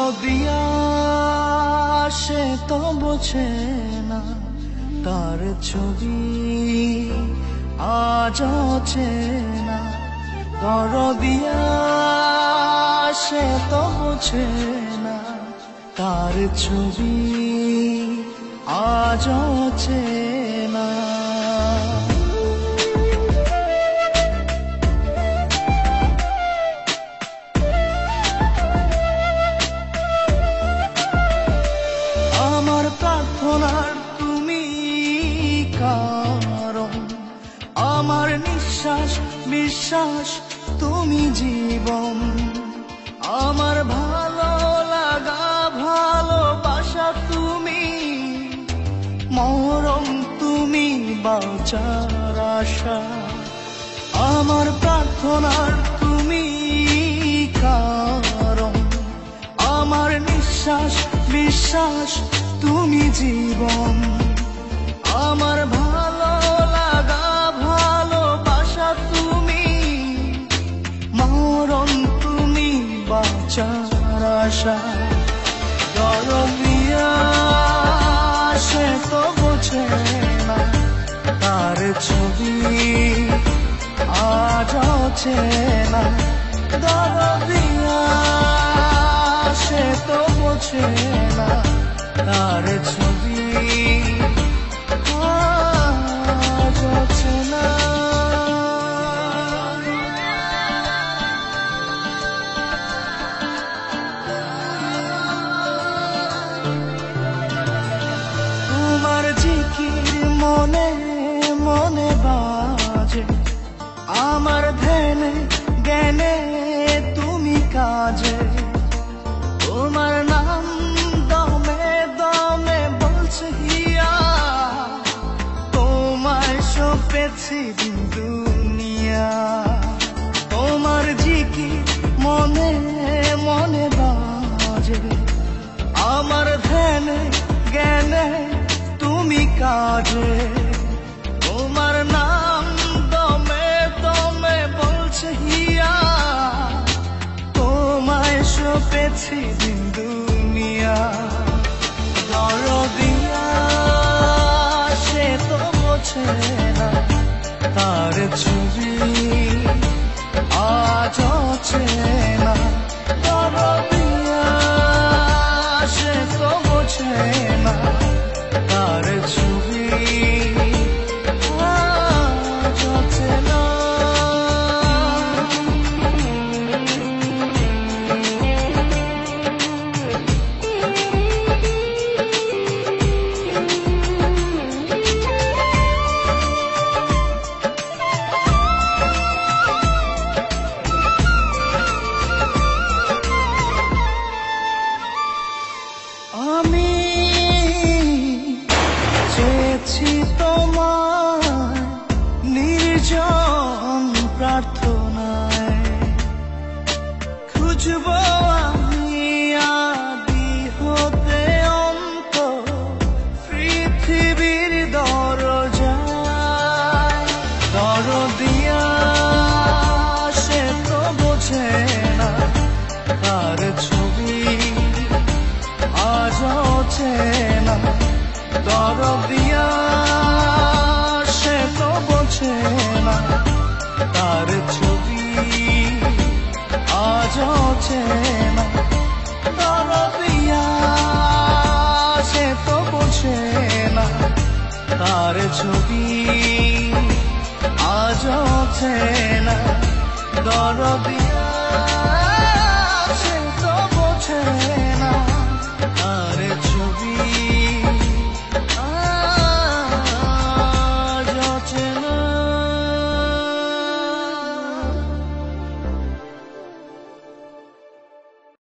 দরদিয়া সে তো বোঝে না, তার ছবি আজ চেনা। দরদিয়া সে তো বোঝে না, তার ছবি আজ চেনা। আমার প্রার্থনার তুমি কারণ, আমার নিঃশ্বাস বিশ্বাস তুমি জীবন। আমার ভালো লাগা ভালোবাসা তুমি, মরণ তুমি বাঁচার আশা। আমার প্রার্থনার তুমি কারণ, আমার নিঃশ্বাস বিশ্বাস তুমি জীবন। আমার ভালো লাগা ভালোবাসা তুমি, মরণ তুমি বাঁচার আশা। দরদিয়া সে তো বোঝে না, তার ছবি আজ চেনা। দরদিয়া সে তো বোঝে না, তার ছবি আজ চেনা। তোমার জিকির মনে মনে বাজে, আমার ধ্যানে জ্ঞানে তুমি কাজে। তোমার নাম দমে দমে বলছে হিয়া, তোমায় সপেছি দুনিয়া। তোমার জিকির মনে মনে বাজে, আমার ধ্যানে জ্ঞানে তুমি কাজে। তোমার নাম দমে দমে বলছে হিয়া, তোমায় সপেছি দুনিয়া। দরদিয়া সে তো বোঝে না, তার ছবি আজ চেনা। দরদিয়া সে তো বোঝে না, তার ছবি আজ চেনা। আমি চেয়েছি তোমায় নির্জন প্রার্থনায়, খুঁজব আমি আদি হতে অন্ত পৃথিবীর দরজায়। দরদিয়া সে তো বোঝে না, তার ছবি আজ চেনা। দরদিয়া সে তো বোঝে না, তার ছবি আজ চেনা। দরদিয়া সে তো বোঝে না, তার ছবি আজ চেনা। দরদিয়া